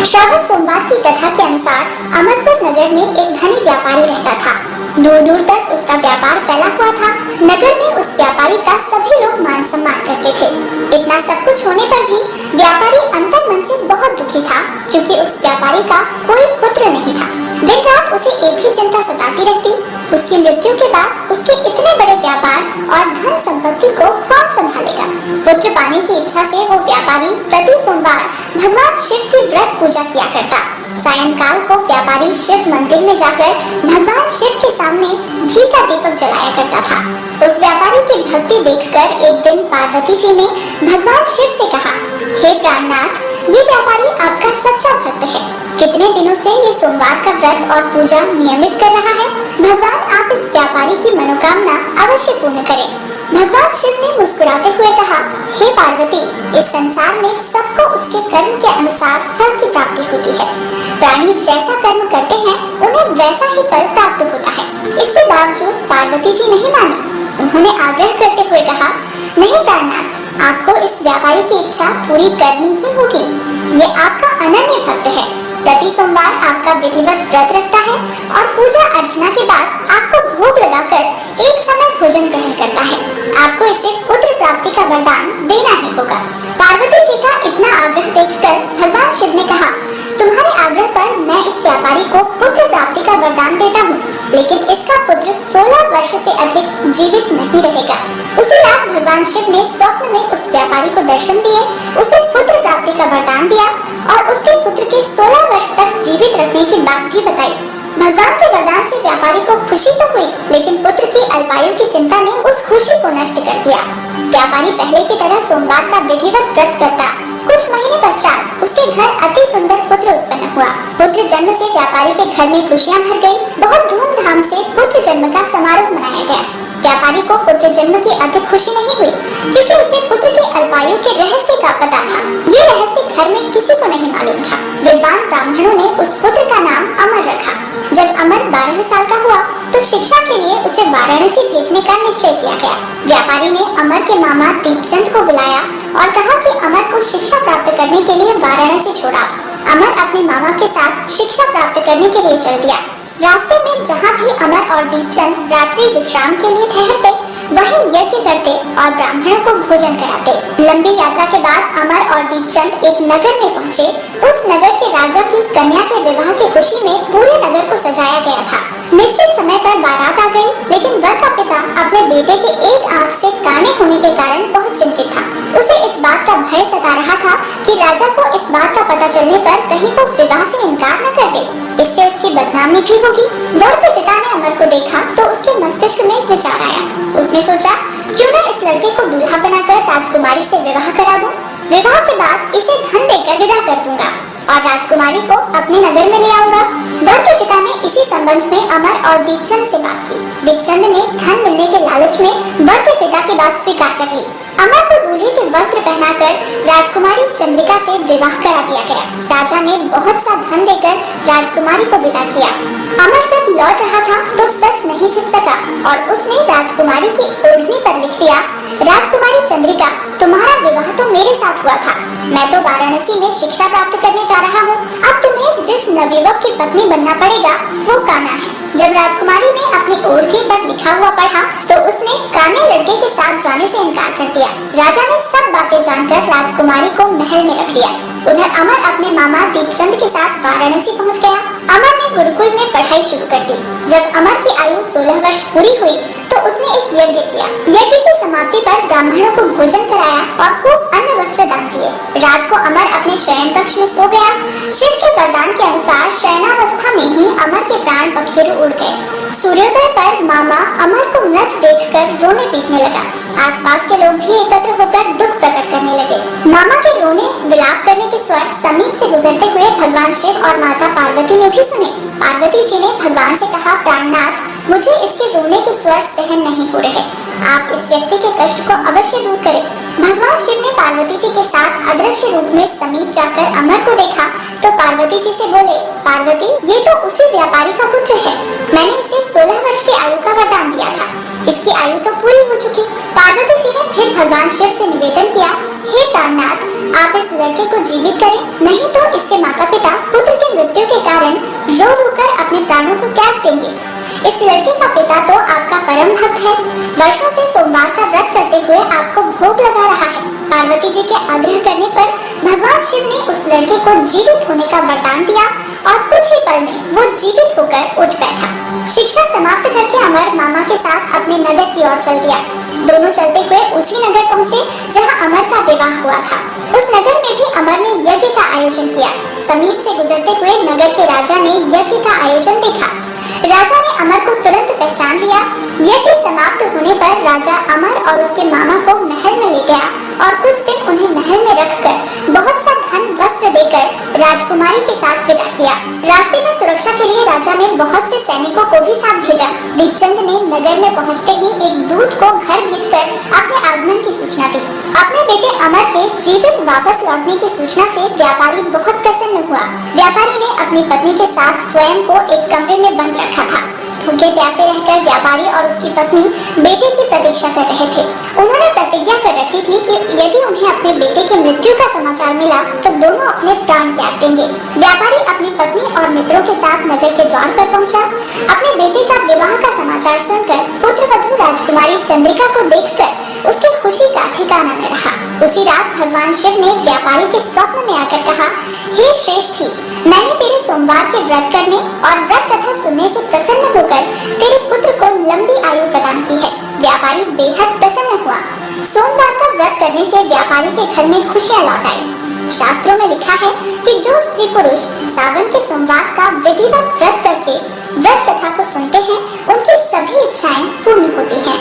श्रावण सोमवार की कथा के अनुसार अमरपुर नगर में एक धनी व्यापारी रहता था। दूर दूर तक उसका व्यापार फैला हुआ था। नगर में उस व्यापारी का सभी लोग मान सम्मान करते थे। इतना सब कुछ होने पर भी व्यापारी अंतर मन से बहुत दुखी था, क्योंकि उस व्यापारी का कोई पुत्र नहीं था। दिन रात उसे एक ही चिंता सताती रहती, उसकी मृत्यु के बाद उसके इतने बड़े व्यापार और धन संपत्ति को कौन संभालेगा। पुत्र पाने की इच्छा से वो व्यापारी प्रति सोमवार भगवान शिव की व्रत पूजा किया करता। सायंकाल को व्यापारी शिव मंदिर में जाकर भगवान शिव के सामने घी का दीपक जलाया करता था। उस व्यापारी की भक्ति देखकर एक दिन पार्वती जी ने भगवान शिव से कहा, हे प्राणनाथ, ये व्यापारी आपका सच्चा भक्त है। कितने दिनों से ये सोमवार का व्रत और पूजा नियमित कर रहा है। भगवान आप इस व्यापारी की मनोकामना अवश्य पूर्ण करें। भगवान शिव ने मुस्कुराते हुए कहा, हे पार्वती, इस संसार में सबको उसके कर्म के अनुसार फल की प्राप्ति होती है। प्राणी जैसा कर्म करते हैं उन्हें वैसा ही फल प्राप्त होता है। इसके बावजूद पार्वती जी नहीं मानी। उन्होंने आग्रह करते हुए कहा, नहीं प्राणनाथ, आपको इस व्यापारी की इच्छा पूरी करनी ही होगी। ये आपका अनन्य भक्त है। प्रति सोमवार आपका विधिवत व्रत रखता है और पूजा अर्चना के बाद आपको भोग लगाकर एक समय भोजन ग्रहण करता है। आपको इसे पुत्र प्राप्ति का वरदान देना ही होगा। पार्वती जी का इतना आग्रह देखकर भगवान शिव ने कहा, तुम्हारे आग्रह पर मैं इस व्यापारी को पुत्र प्राप्ति का वरदान देता हूँ, लेकिन इसका पुत्र 16 वर्ष से अधिक जीवित नहीं रहेगा। उसी रात भगवान शिव ने स्वप्न में उस व्यापारी को दर्शन दिए, उसे पुत्र प्राप्ति का वरदान दिया और उसके पुत्र के 16 वर्ष तक जीवित रखने की बात भी बताई। भगवान के वरदान से व्यापारी को खुशी तो हुई, लेकिन पुत्र की अल्पायु की चिंता ने उस खुशी को नष्ट कर दिया। व्यापारी पहले की तरह सोमवार का विधिवत व्रत करता। कुछ महीने पश्चात उसके घर अति सुंदर पुत्र उत्पन्न हुआ। पुत्र जन्म से व्यापारी के घर में खुशियां भर गई। बहुत धूमधाम से पुत्र जन्म का समारोह मनाया गया। व्यापारी को पुत्र जन्म की अधिक खुशी नहीं हुई, क्योंकि उसे पुत्र की अल्पायु के रहस्य का पता था। ये रहस्य घर में किसी को नहीं मालूम था। विद्वान ब्राह्मणों ने उस पुत्र का नाम अमर रखा। जब अमर 12 साल का हुआ तो शिक्षा के लिए उसे वाराणसी भेजने का निश्चय किया गया। व्यापारी ने अमर के मामा दीपचंद को बुलाया और कहा कि अमर को शिक्षा प्राप्त करने के लिए वाराणसी छोड़ा। अमर अपने मामा के साथ शिक्षा प्राप्त करने के लिए चल दिया। रास्ते में जहाँ भी अमर और दीपचंद रात्रि विश्राम के लिए ठहरते, वहीं यज्ञ करते और ब्राह्मणों को भोजन कराते। लंबी यात्रा के बाद अमर और दीपचंद एक नगर में पहुँचे। उस नगर के राजा की कन्या के विवाह की खुशी में पूरे नगर को सजाया गया था। निश्चित समय पर बारात आ गई, लेकिन वर का पिता अपने बेटे के एक आंख से काने होने के कारण बहुत चिंतित था। उसे इस बात का भय सता रहा था कि राजा को इस बात का पता चलने पर कहीं वो विवाह से इनकार न कर दे। इससे उसकी बदनामी भी होगी। वर के पिता ने अमर को देखा तो उसके मस्तिष्क में एक विचार आया। उसने सोचा, क्यों न इस लड़के को दूल्हा बनाकर राजकुमारी से विवाह करा दूं। विवाह के बाद इसे धन देकर विदा कर दूंगा और राजकुमारी को अपने नगर में ले आऊंगा। वर के पिता ने इसी संबंध में अमर और दीपचंद से बात की। दीपचंद ने धन मिलने के लालच में वर के पिता की बात स्वीकार कर ली। अमर को दूल्हे के वस्त्र पहनाकर राजकुमारी चंद्रिका से विवाह करा दिया गया। राजा ने बहुत सा धन देकर राजकुमारी को विदा किया। अमर जब लौट रहा था तो सच नहीं छिप सका और उसने राजकुमारी की ओढ़नी पर लिख दिया, राजकुमारी चंद्रिका, तुम्हारा विवाह तो मेरे साथ हुआ था। मैं तो वाराणसी में शिक्षा प्राप्त करने जा रहा हूँ। अब तुम्हें जिस नवयुवक की पत्नी बनना पड़ेगा वो कान्हा है। जब राजकुमारी ने अपनी ओढ़नी पर लिखा हुआ पढ़ा तो उसने काने लड़के के साथ जाने से इनकार कर दिया। राजा ने सब बातें जानकर राजकुमारी को महल में रख लिया। उधर अमर अपने मामा दीपचंद के साथ वाराणसी पहुंच गया। अमर ने गुरुकुल में पढ़ाई शुरू कर दी। जब अमर की आयु 16 वर्ष पूरी हुई तो उसने एक यज्ञ किया। यज्ञ की समाप्ति पर ब्राह्मणों को भोजन कराया और खूब अन्न वस्त्र दान किए। रात को अमर अपने शयन कक्ष में सो गया। शिव के वरदान के अनुसार शयनावस्था में ही अमर के प्राण पखेरु उड़ गए। सूर्योदय पर मामा अमर को मृत देखकर रोने पीटने लगा। आसपास के लोग भी एकत्र होकर दुख प्रकट करने लगे। मामा के रोने विलाप करने के स्वर समीप से गुजरते हुए भगवान शिव और माता पार्वती ने भी सुने। पार्वती जी ने भगवान से कहा, प्राणनाथ, मुझे इसके रोने के स्वर सहन नहीं हो रहे। आप इस व्यक्ति के कष्ट को अवश्य दूर करें। भगवान शिव ने पार्वती जी के साथ अदृश्य रूप में समीप जाकर अमर को देखा तो पार्वती जी से बोले, पार्वती, ये तो उसी व्यापारी का पुत्र है। मैंने इसे 16 वर्ष की आयु का वरदान दिया था। इसकी आयु तो पूरी हो चुकी। पार्वती जी ने फिर भगवान शिव से निवेदन किया, हे प्राणनाथ, आप इस लड़के को जीवित करें, नहीं तो इसके माता पिता त्याग देंगे। इस लड़के का पिता तो आपका परम भक्त है, वर्षों से सोमवार का व्रत करते हुए आपको भोग लगा रहा है। पार्वती जी के आग्रह करने पर भगवान शिव ने उस लड़के को जीवित होने का वरदान दिया और कुछ ही पल में वो जीवित होकर उठ बैठा। शिक्षा समाप्त करके अमर मामा के साथ अपने नगर की ओर चल दिया। दोनों चलते हुए उसी नगर पहुँचे जहाँ अमर का विवाह हुआ था। उस नगर में भी अमर ने यज्ञ का आयोजन किया। समीप से गुजरते हुए नगर के राजा ने यज्ञ का आयोजन देखा। राजा ने अमर को तुरंत पहचान लिया। यज्ञ समाप्त होने पर राजा अमर और उसके मामा को महल में ले गया और कुछ दिन उन्हें महल में रखकर बहुत सा धन वस्त्र देकर राजकुमारी के साथ विदा किया। रास्ते में सुरक्षा के लिए राजा ने बहुत से सैनिकों को भी साथ भेजा। दीपचंद ने नगर में पहुंचते ही एक दूत को घर भेजकर अपने आगमन की सूचना दी। अपने बेटे अमर के जीवित वापस लौटने की सूचना से व्यापारी बहुत प्रसन्न हुआ। व्यापारी ने अपनी पत्नी के साथ स्वयं को एक कमरे में बंद रखा था। भूखे प्यासे रहकर व्यापारी और उसकी पत्नी बेटे की प्रतीक्षा कर रहे थे। उन्होंने प्रतिज्ञा कर रखी थी कि यदि उन्हें अपने बेटे की मृत्यु का समाचार मिला तो दोनों अपने प्राण त्याग देंगे। व्यापारी अपनी पत्नी और मित्रों के साथ नगर के द्वार पर पहुंचा। अपने बेटे का विवाह का समाचार सुनकर पुत्रवधू राजकुमारी चंद्रिका को देखकर उसकी खुशी का ठिकाना न रहा। उसी रात भगवान शिव ने व्यापारी के स्वप्न में आकर कहा, हे श्रेष्ठी, मैंने तेरे सोमवार के व्रत करने और व्रत कथा सुनने से प्रसन्न होकर तेरे पुत्र को लंबी आयु प्रदान की है। व्यापारी बेहद प्रसन्न हुआ। सोमवार का व्रत करने से व्यापारी के घर में खुशियां लौट आई। शास्त्रों में लिखा है कि जो स्त्री पुरुष सावन के सोमवार का विधिवत व्रत करके व्रत कथा को सुनते हैं, उनकी सभी इच्छाएं पूर्ण होती हैं।